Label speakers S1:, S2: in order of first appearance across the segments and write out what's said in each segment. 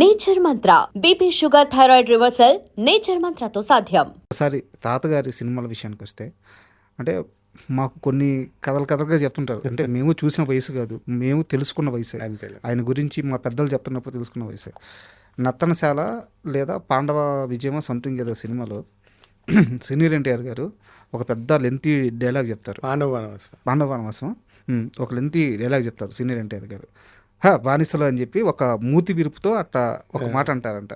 S1: Nature Mantra BP sugar thyroid reversal nature మంత్రతో సాధ్యం.
S2: ఒకసారి తాతగారి సినిమాల విషయానికి వస్తే అంటే మాకు కొన్ని కథలుగా చెప్తుంటారు. అంటే మేము చూసిన వయసు కాదు, మేము తెలుసుకున్న వయసే. ఆయన గురించి మా పెద్దలు చెప్తున్నప్పుడు తెలుసుకున్న వయసే. నత్తనశాల లేదా పాండవ విజయమ సంథింగ్ ఏదో సినిమాలో సీనియర్ ఎన్టీఆర్ గారు ఒక పెద్ద లెంతీ డైలాగ్ చెప్తారు. పాండవ వనవాసం ఒక లెంతీ డైలాగ్ చెప్తారు సీనియర్ ఎన్టీఆర్ గారు. బానిసలు అని చెప్పి ఒక మూతి విరుపుతో అట్లా ఒక మాట అంటారంట.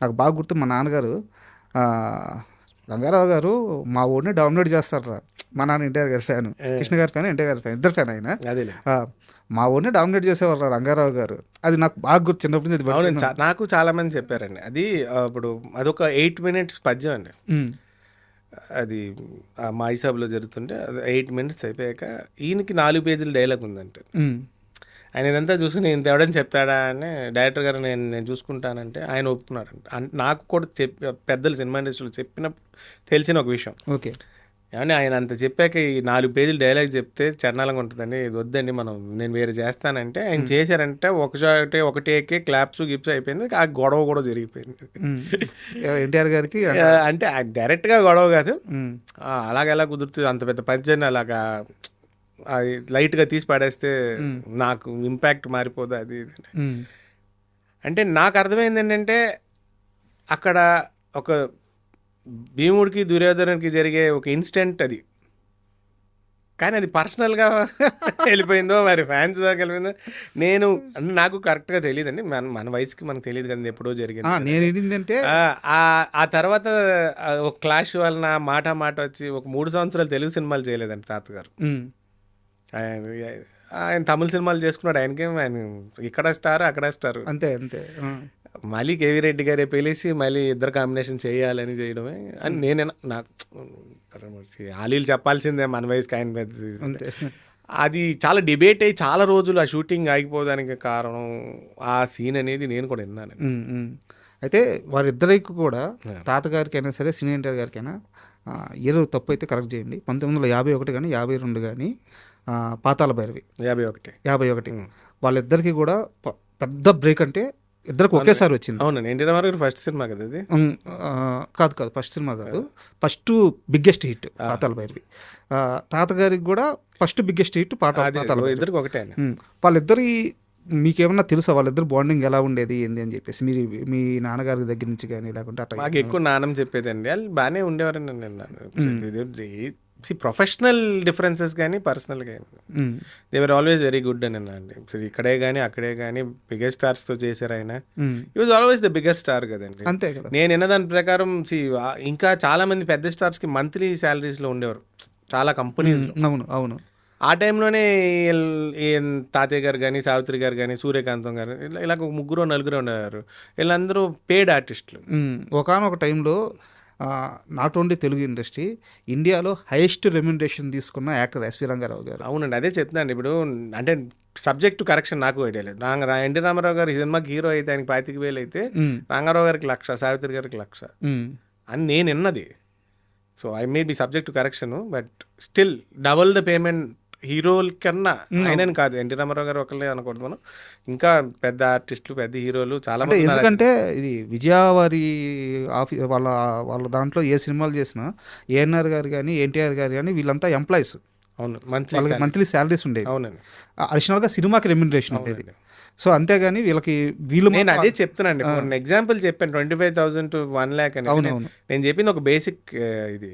S2: నాకు బాగా గుర్తు, మా నాన్నగారు రంగారావు గారు మా ఊరిని డౌన్లోడ్ చేస్తారా. మా నాన్న ఎన్టీఆర్ గారి ఫ్యాన్, కృష్ణ గారి ఫ్యాన్, ఎన్టీఆర్ గారి ఫ్యాన్, ఇద్దరు ఫ్యాన్ ఆయన. మా ఊరిని డౌన్లోడ్ చేసేవారు రంగారావు గారు. అది నాకు బాగా గుర్తు, చిన్నప్పటి నుంచి.
S3: నాకు చాలా మంది చెప్పారండి. అది ఇప్పుడు అదొక 8 minutes పద్యం అండి. అది మా హిసాబ్లో జరుగుతుంటే అది 8 minutes అయిపోయాక ఈయనకి 4 పేజీల డైలాగ్ ఉందంటే ఆయన ఇదంతా చూసుకుని నేను తేవడం చెప్తాడా అని డైరెక్టర్ గారు నేను చూసుకుంటానంటే ఆయన ఒప్పుకున్నారంట. నాకు కూడా పెద్దలు సినిమా ఇండస్ట్రీలో చెప్పినప్పుడు తెలిసిన ఒక విషయం.
S2: ఓకే,
S3: ఏమంటే ఆయన అంత చెప్పాక ఈ 4 పేజీలు డైలాగ్ చెప్తే చరణాలంగా ఉంటుందండి, ఇది వద్దండి నేను వేరే చేస్తానంటే ఆయన చేశారంటే ఒకటే క్లాప్స్ గిప్స్ అయిపోయింది. ఆ గొడవ కూడా జరిగిపోయింది
S2: ఎన్టీఆర్ గారికి.
S3: అంటే డైరెక్ట్గా గొడవ కాదు, అలాగెలా కుదురుతుంది అంత పెద్ద పద్యాన్ని అలాగా అది లైట్గా తీసి పడేస్తే నాకు ఇంపాక్ట్ మారిపోదు అది అంటే. నాకు అర్థమైంది ఏంటంటే అక్కడ ఒక భీముడికి దుర్యోధనుడికి జరిగే ఒక ఇన్సిడెంట్ అది, కానీ అది పర్సనల్గా వెళ్ళిపోయిందో మరి ఫ్యాన్స్ దాకా వెళ్ళిపోయిందో నాకు కరెక్ట్గా తెలియదండి. మన వయసుకి మనకు తెలియదు కదా ఎప్పుడో జరిగింది.
S2: నేను ఏంటంటే
S3: ఆ తర్వాత ఒక క్లాష్ వలన మాట వచ్చి ఒక 3 సంవత్సరాలు తెలుగు సినిమాలు చేయలేదండి తాతగారు. ఆయన తమిళ సినిమాలు చేసుకున్నాడు. ఆయన ఇక్కడ స్టార్ అక్కడ స్టార్
S2: అంతే.
S3: మళ్ళీ కేవీ రెడ్డి గారే పిలిచి మళ్ళీ ఇద్దరు కాంబినేషన్ చేయాలని చేయడమే అని నేనైనా నాకు ఆలీలు చెప్పాల్సిందే మన వయసుకి ఆయన పెద్ద. అది చాలా డిబేట్ అయ్యి చాలా రోజులు ఆ షూటింగ్ ఆగిపోవడానికి కారణం ఆ సీన్ అనేది నేను కూడా విన్నాను.
S2: అయితే వారిద్దరికి కూడా తాతగారికైనా సరే సినీ ఎన్టీఆర్ గారికైనా ఏదో తప్పు అయితే కరెక్ట్ చేయండి. 1951 కానీ 52 కానీ పాతాళ భైరవి 51 వాళ్ళిద్దరికి కూడా పెద్ద బ్రేక్. అంటే ఇద్దరికి ఒకేసారి వచ్చింది.
S3: అవునండి, ఎన్టీ రామారావు గారు ఫస్ట్ సినిమా కదా అది.
S2: కాదు ఫస్ట్ సినిమా కాదు, ఫస్ట్ బిగ్గెస్ట్ హిట్ పాతాళ భైరవి. తాతగారికి కూడా ఫస్ట్ బిగ్గెస్ట్ హిట్ పాతాళ
S3: ఇద్దరికి ఒకటే.
S2: వాళ్ళిద్దరి మీకేమన్నా తెలుసా వాళ్ళిద్దరు బాండింగ్ ఎలా ఉండేది ఏంది అని చెప్పేసి మీరు మీ నాన్నగారి దగ్గర నుంచి కానీ లేకుంటే అట్లా?
S3: మాకు ఎక్కువ నాన్నమ్మ చెప్పేదండి, వాళ్ళు బాగానే ఉండేవారని నేను ప్రొఫెషనల్ డిఫరెన్సెస్ కానీ పర్సనల్ కానీ they were always very good అని అండి. ఇక్కడే కానీ అక్కడే కానీ బిగ్గెస్ట్ స్టార్స్తో చేశారు ఆయన. ఈ was always the biggest star కదండి.
S2: అంతే కదా.
S3: నేను విన్న దాని ప్రకారం ఇంకా చాలా మంది పెద్ద స్టార్స్కి మంత్లీ శాలరీస్లో ఉండేవారు చాలా కంపెనీస్లో.
S2: అవును.
S3: ఆ టైంలోనే తాతయ్య గారు కానీ సావిత్రి గారు కానీ సూర్యకాంతం గారు ఇలా 3-4 ఉండేవారు. వీళ్ళందరూ పెయిడ్ ఆర్టిస్టులు.
S2: ఒకనొక టైంలో నాట్ ఓన్లీ తెలుగు ఇండస్ట్రీ, ఇండియాలో హైయెస్ట్ రెమ్యునరేషన్ తీసుకున్న యాక్టర్ ఎస్వి రంగారావు గారు.
S3: అవునండి, అదే చెప్తున్నాను. ఇప్పుడు అంటే సబ్జెక్టు కరెక్షన్ నాకు ఐడియా లేదు. ఎన్టీ రామారావు గారు ఈ సినిమాకి హీరో అయితే ఆయనకి 25,000 అయితే రంగారావు గారికి 1,00,000, సావిత్రి గారికి 1,00,000 అని నేను విన్నది. So I may be subject to correction, but still double the payment హీరోల కన్నా. ఆయనని కాదు, ఎన్టీ రామారావు గారు ఒకళ్ళే అనకూడదు మనం, ఇంకా పెద్ద ఆర్టిస్టులు పెద్ద హీరోలు చాలా మంది.
S2: ఎందుకంటే ఇది విజయవారి వాళ్ళ దాంట్లో ఏ సినిమాలు చేసినా ఏఎన్ఆర్ గారు కానీ ఎన్టీఆర్ గారు కానీ వీళ్ళంతా ఎంప్లాయీస్.
S3: అవును,
S2: మంత్లీ శాలరీస్ ఉండేవి.
S3: అవునండి,
S2: అడిషనల్గా సినిమాకి రెమ్యునరేషన్ ఉండేది. సో అంతేగాని వీళ్ళు
S3: నేను అదే చెప్తున్నాను. ఎగ్జాంపుల్ చెప్పాను 25,000 to 1 lakh అని. నేను చెప్పింది ఒక బేసిక్ ఇది.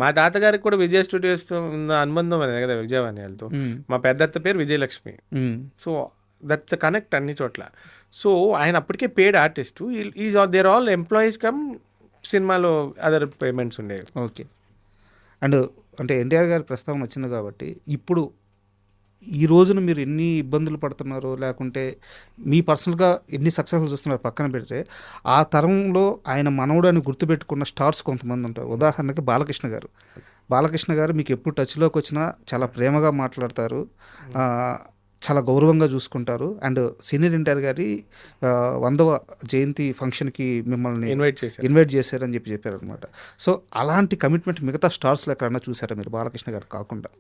S3: మా తాతగారికి కూడా విజయ స్టూడియోస్తో ఉన్న అనుబంధం అనేది కదా విజయవాణితో. మా పెద్దత్త పేరు Vijayalakshmi. So that's the connect అన్ని చోట్ల. సో ఆయన అప్పటికే paid artist. They're all employees cum సినిమాలో అదర్ పేమెంట్స్ ఉండేవి.
S2: ఓకే. అండ్ అంటే ఎన్టీఆర్ గారి ప్రస్తావన వచ్చింది కాబట్టి ఇప్పుడు ఈ రోజున మీరు ఎన్ని ఇబ్బందులు పడుతున్నారో లేకుంటే మీ పర్సనల్గా ఎన్ని సక్సెస్ఫుల్ చూస్తున్నారో పక్కన పెడితే, ఆ తరంలో ఆయన మనవడు అని గుర్తుపెట్టుకున్న స్టార్స్ కొంతమంది ఉంటారు. ఉదాహరణకి బాలకృష్ణ గారు మీకు ఎప్పుడు టచ్లోకి వచ్చినా చాలా ప్రేమగా మాట్లాడతారు, చాలా గౌరవంగా చూసుకుంటారు. అండ్ సీనియర్ ఎన్టీఆర్ గారి 100వ జయంతి ఫంక్షన్కి మిమ్మల్ని ఇన్వైట్ చేశారని చెప్పారనమాట. సో అలాంటి కమిట్మెంట్ మిగతా స్టార్స్లో ఎక్కడన్నా చూసారా మీరు బాలకృష్ణ గారు కాకుండా?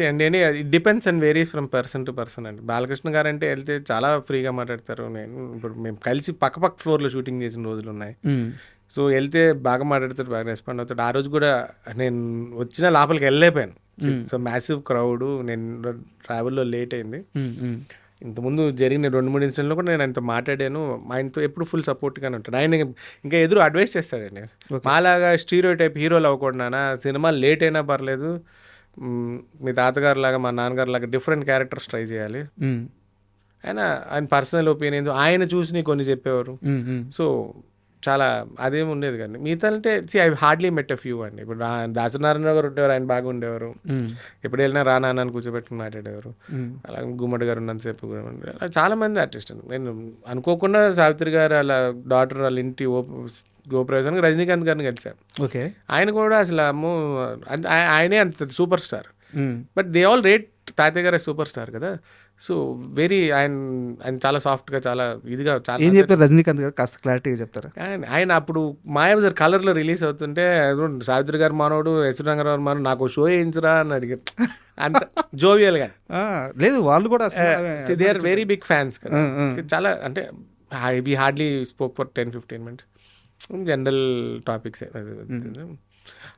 S3: అండి it depends and varies from person to person అండి. బాలకృష్ణ గారు అంటే వెళ్తే చాలా ఫ్రీగా మాట్లాడతారు. నేను ఇప్పుడు మేము కలిసి పక్క ఫ్లోర్లో షూటింగ్ చేసిన రోజులు ఉన్నాయి. సో వెళ్తే బాగా మాట్లాడతాడు, బాగా రెస్పాండ్ అవుతాడు. ఆ రోజు కూడా నేను వచ్చిన లోపలికి వెళ్ళలేకపోయాను. సో మ్యాసివ్ క్రౌడ్, నేను ట్రావెల్లో లేట్ అయింది. ఇంతకుముందు జరిగిన 2-3 ఇన్సిడెంట్లో కూడా నేను ఆయనతో మాట్లాడాను. ఆయనతో ఎప్పుడు ఫుల్ సపోర్ట్గానే ఉంటాడు. ఆయన ఇంకా ఎదురు అడ్వైస్ చేస్తాడండి. మాలాగా స్టీరియో టైప్ హీరోలు అవ్వకుండా సినిమా లేట్ అయినా పర్లేదు, మీ తాతగారు లాగా మా నాన్నగారు లాగా డిఫరెంట్ క్యారెక్టర్స్ ట్రై చేయాలి. ఆయన పర్సనల్ ఒపీనియన్స్ ఆయన చూసి కొన్ని చెప్పేవారు. సో చాలా అదేమి ఉండేది కానీ మిగతా అంటే I hardly met a few అండి. ఇప్పుడు దాసనారాయణ గారు ఉండేవారు, ఆయన బాగా ఉండేవారు. ఎప్పుడు వెళ్ళినా రానా అని కూర్చోబెట్టుకుని మాట్లాడేవారు. అలాగే గుమ్మడి గారు ఉన్నంతసేపు అలా చాలా మంది ఆర్టిస్ట్. నేను అనుకోకుండా సావిత్రి గారు అలా డాటర్ వాళ్ళ ఇంటి గోప్రవేశానికి రజనీకాంత్ గారిని కలిశారు.
S2: ఓకే.
S3: ఆయన కూడా అసలు ఆయనే అంత super star. But they all rate తాతయ్య గారే సూపర్ స్టార్ కదా. సో వెరీ ఆయన చాలా సాఫ్ట్గా, చాలా ఇదిగా, చాలా
S2: ఏం చెప్పారు రజనీకాంత్ గారు, కాస్త క్లారిటీగా చెప్తారా?
S3: ఆయన అప్పుడు మాయాబజార్ కలర్లో రిలీజ్ అవుతుంటే సావిత్రి గారు మనోడు, ఎస్ రంగారావు మనోడు, నాకు షో వేయించరా అని అడిగారు. అంత జోవియల్గా.
S2: లేదు, వాళ్ళు కూడా
S3: they are very big fans కదా. చాలా అంటే we hardly spoke for 10-15 minutes. General topics.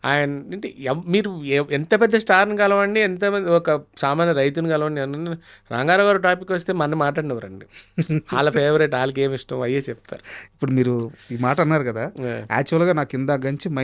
S3: ఆయన అంటే మీరు ఎంత పెద్ద స్టార్ని కలవండి, ఎంతమంది ఒక సామాన్య రైతుని కలవండి, రంగారావు గారు టాపిక్ వస్తే మన మాట్లాడినవరండి. వాళ్ళ ఫేవరెట్, వాళ్ళకి ఏమి ఇష్టం అయ్యే చెప్తారు.
S2: ఇప్పుడు మీరు ఈ మాట అన్నారు కదా, యాక్చువల్గా నాకు ఇందాక నుంచి